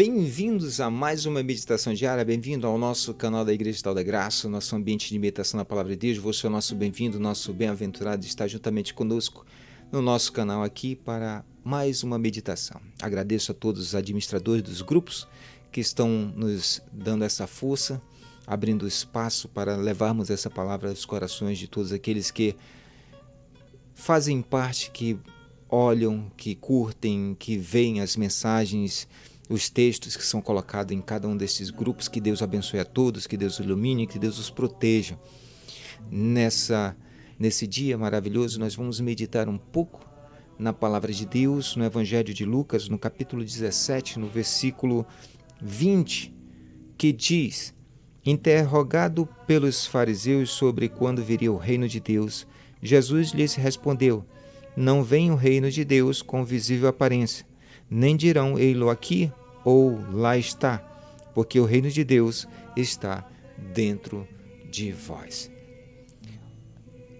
Bem-vindos a mais uma meditação diária, bem-vindo ao nosso canal da Igreja Tal da Graça, nosso ambiente de meditação na Palavra de Deus. Você é o nosso bem-vindo, nosso bem-aventurado de estar juntamente conosco no nosso canal aqui para mais uma meditação. Agradeço a todos os administradores dos grupos que estão nos dando essa força, abrindo espaço para levarmos essa palavra aos corações de todos aqueles que fazem parte, que olham, que curtem, que veem as mensagens, os textos que são colocados em cada um desses grupos. Que Deus abençoe a todos, que Deus ilumine, que Deus os proteja. Nesse dia maravilhoso, nós vamos meditar um pouco na Palavra de Deus, no Evangelho de Lucas, no capítulo 17, no versículo 20, que diz: interrogado pelos fariseus sobre quando viria o reino de Deus, Jesus lhes respondeu: não vem o reino de Deus com visível aparência, nem dirão ei-lo aqui ou lá está, porque o reino de Deus está dentro de vós.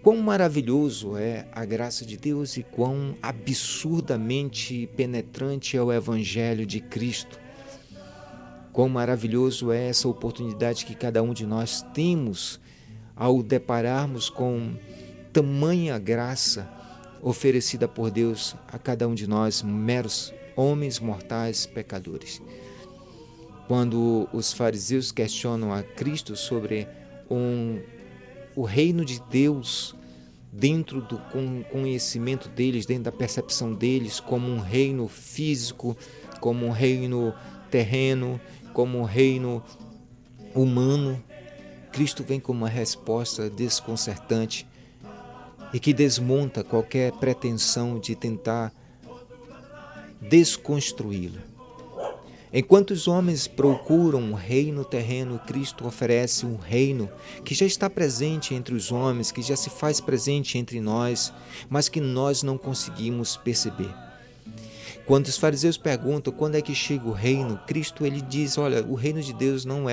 Quão maravilhoso é a graça de Deus e quão absurdamente penetrante é o Evangelho de Cristo. Quão maravilhoso é essa oportunidade que cada um de nós temos ao depararmos com tamanha graça oferecida por Deus a cada um de nós, meros homens mortais pecadores. Quando os fariseus questionam a Cristo sobre o reino de Deus dentro do conhecimento deles, dentro da percepção deles, como um reino físico, como um reino terreno, como um reino humano, Cristo vem com uma resposta desconcertante e que desmonta qualquer pretensão de tentar desconstruí-lo. Enquanto os homens procuram um reino terreno, Cristo oferece um reino que já está presente entre os homens, que já se faz presente entre nós, mas que nós não conseguimos perceber. Quando os fariseus perguntam quando é que chega o reino, Cristo ele diz: olha, o reino de Deus não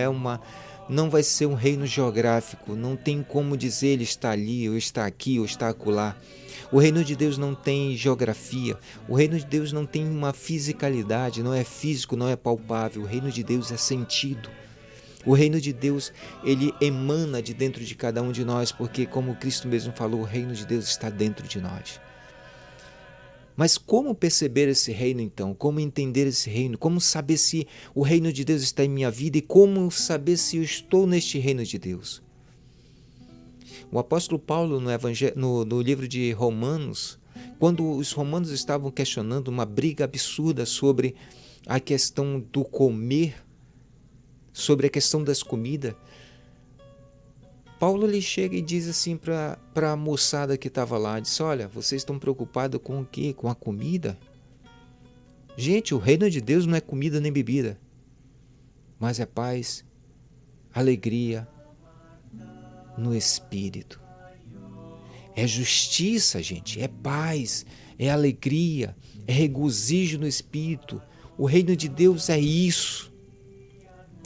vai ser um reino geográfico, não tem como dizer ele está ali, ou está aqui, ou está acolá. O reino de Deus não tem geografia, o reino de Deus não tem uma fisicalidade, não é físico, não é palpável, o reino de Deus é sentido. O reino de Deus, ele emana de dentro de cada um de nós, porque como Cristo mesmo falou, o reino de Deus está dentro de nós. Mas como perceber esse reino então? Como entender esse reino? Como saber se o reino de Deus está em minha vida e como saber se eu estou neste reino de Deus? O apóstolo Paulo, no livro de Romanos, quando os romanos estavam questionando uma briga absurda sobre a questão do comer, sobre a questão das comidas, Paulo ele chega e diz assim para a moçada que estava lá, diz: olha, vocês estão preocupados com o quê? Com a comida? Gente, o reino de Deus não é comida nem bebida, mas é paz, alegria no Espírito. É justiça, gente, é paz, é alegria, é regozijo no Espírito. O reino de Deus é isso.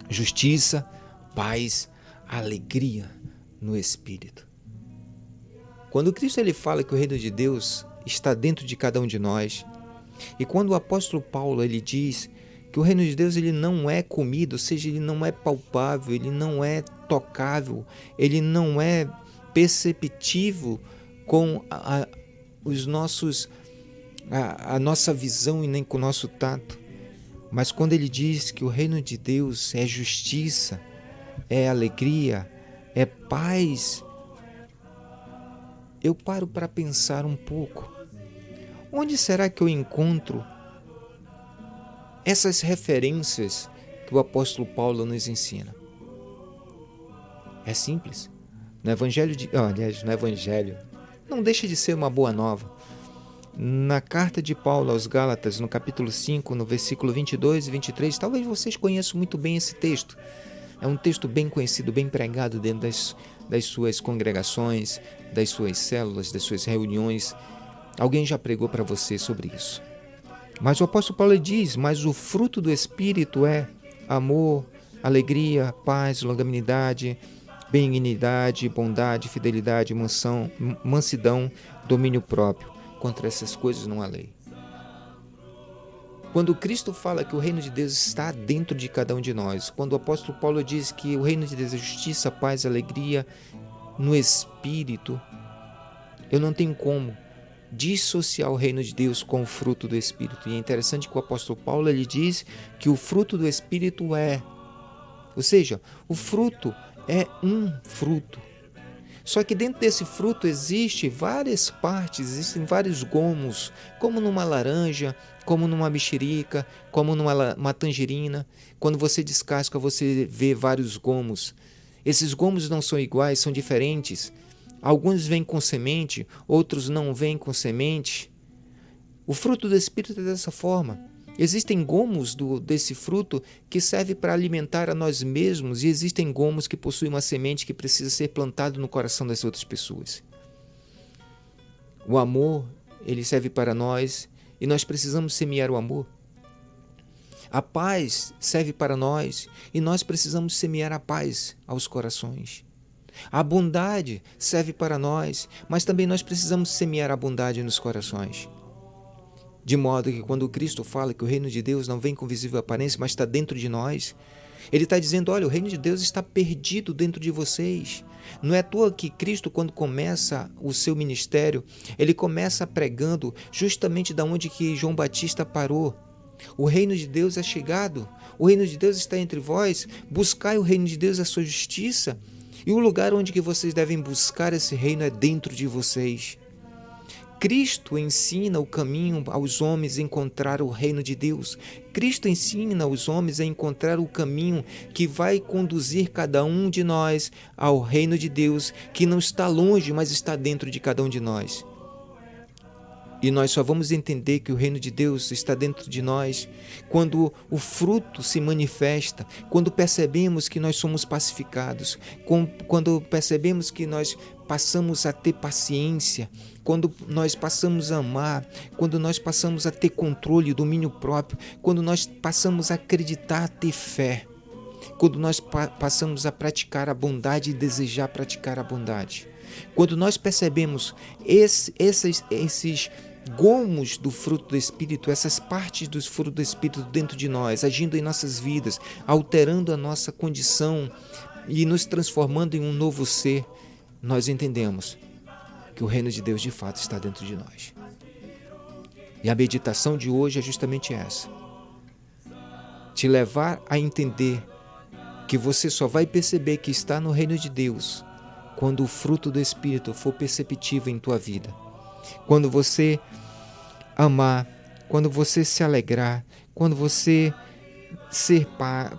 Justiça, paz, alegria no Espírito. Quando Cristo ele fala que o reino de Deus está dentro de cada um de nós, e quando o apóstolo Paulo ele diz que o reino de Deus ele não é comida, ou seja, ele não é palpável, ele não é tocável, ele não é perceptível com a nossa visão e nem com o nosso tato. Mas quando ele diz que o reino de Deus é justiça, é alegria, é paz, eu paro para pensar um pouco. Onde será que eu encontro essas referências que o apóstolo Paulo nos ensina? É simples. No Evangelho, não deixa de ser uma boa nova. Na carta de Paulo aos Gálatas, no capítulo 5, no versículo 22 e 23, talvez vocês conheçam muito bem esse texto. É um texto bem conhecido, bem pregado dentro das suas congregações, das suas células, das suas reuniões. Alguém já pregou para você sobre isso. Mas o apóstolo Paulo diz: mas o fruto do Espírito é amor, alegria, paz, longanimidade, benignidade, bondade, fidelidade, mansidão, domínio próprio. Contra essas coisas não há lei. Quando Cristo fala que o reino de Deus está dentro de cada um de nós, quando o apóstolo Paulo diz que o reino de Deus é justiça, paz, alegria no Espírito, eu não tenho como dissociar o reino de Deus com o fruto do Espírito. E é interessante que o apóstolo Paulo ele diz que o fruto do Espírito ou seja, o fruto é um fruto. Só que dentro desse fruto existe várias partes, existem vários gomos, como numa laranja, como numa mexerica, como numa tangerina. Quando você descasca, você vê vários gomos. Esses gomos não são iguais, são diferentes. Alguns vêm com semente, outros não vêm com semente. O fruto do Espírito é dessa forma. Existem gomos desse fruto que servem para alimentar a nós mesmos e existem gomos que possuem uma semente que precisa ser plantado no coração das outras pessoas. O amor, ele serve para nós e nós precisamos semear o amor. A paz serve para nós e nós precisamos semear a paz aos corações. A bondade serve para nós, mas também nós precisamos semear a bondade nos corações. De modo que quando Cristo fala que o reino de Deus não vem com visível aparência, mas está dentro de nós, Ele está dizendo, olha, o reino de Deus está perdido dentro de vocês. Não é à toa que Cristo, quando começa o seu ministério, Ele começa pregando justamente da onde que João Batista parou. O reino de Deus é chegado, o reino de Deus está entre vós, buscai o reino de Deus e a sua justiça, e o lugar onde que vocês devem buscar esse reino é dentro de vocês. Cristo ensina o caminho aos homens a encontrar o reino de Deus. Cristo ensina aos homens a encontrar o caminho que vai conduzir cada um de nós ao reino de Deus, que não está longe, mas está dentro de cada um de nós. E nós só vamos entender que o reino de Deus está dentro de nós quando o fruto se manifesta, quando percebemos que nós somos pacificados, quando percebemos que nós passamos a ter paciência, quando nós passamos a amar, quando nós passamos a ter controle e domínio próprio, quando nós passamos a acreditar, a ter fé, quando nós passamos a praticar a bondade e desejar praticar a bondade. Quando nós percebemos esses gomos do fruto do Espírito, essas partes do fruto do Espírito dentro de nós, agindo em nossas vidas, alterando a nossa condição e nos transformando em um novo ser, nós entendemos que o reino de Deus de fato está dentro de nós. E a meditação de hoje é justamente essa: te levar a entender que você só vai perceber que está no reino de Deus quando o fruto do Espírito for perceptível em tua vida. Quando você amar, quando você se alegrar, quando você ser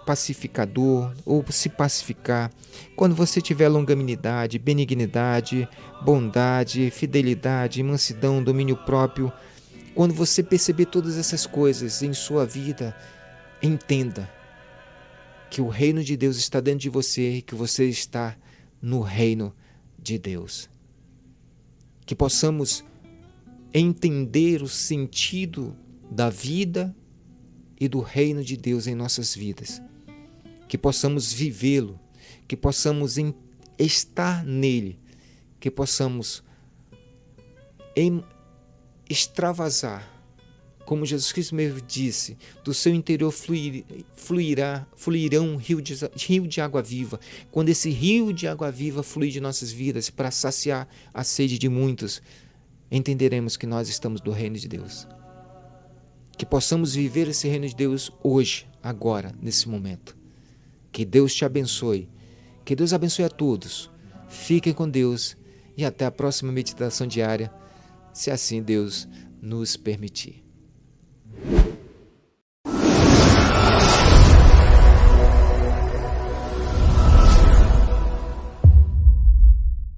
pacificador ou se pacificar, quando você tiver longanimidade, benignidade, bondade, fidelidade, mansidão, domínio próprio, quando você perceber todas essas coisas em sua vida, entenda que o reino de Deus está dentro de você e que você está no reino de Deus. Que possamos entender o sentido da vida e do reino de Deus em nossas vidas. Que possamos vivê-lo, que possamos estar nele, que possamos extravasar, como Jesus Cristo mesmo disse, do seu interior fluirão rio de água viva. Quando esse rio de água viva fluir de nossas vidas para saciar a sede de muitos, entenderemos que nós estamos no reino de Deus. Que possamos viver esse reino de Deus hoje, agora, nesse momento. Que Deus te abençoe. Que Deus abençoe a todos. Fiquem com Deus e até a próxima meditação diária, se assim Deus nos permitir.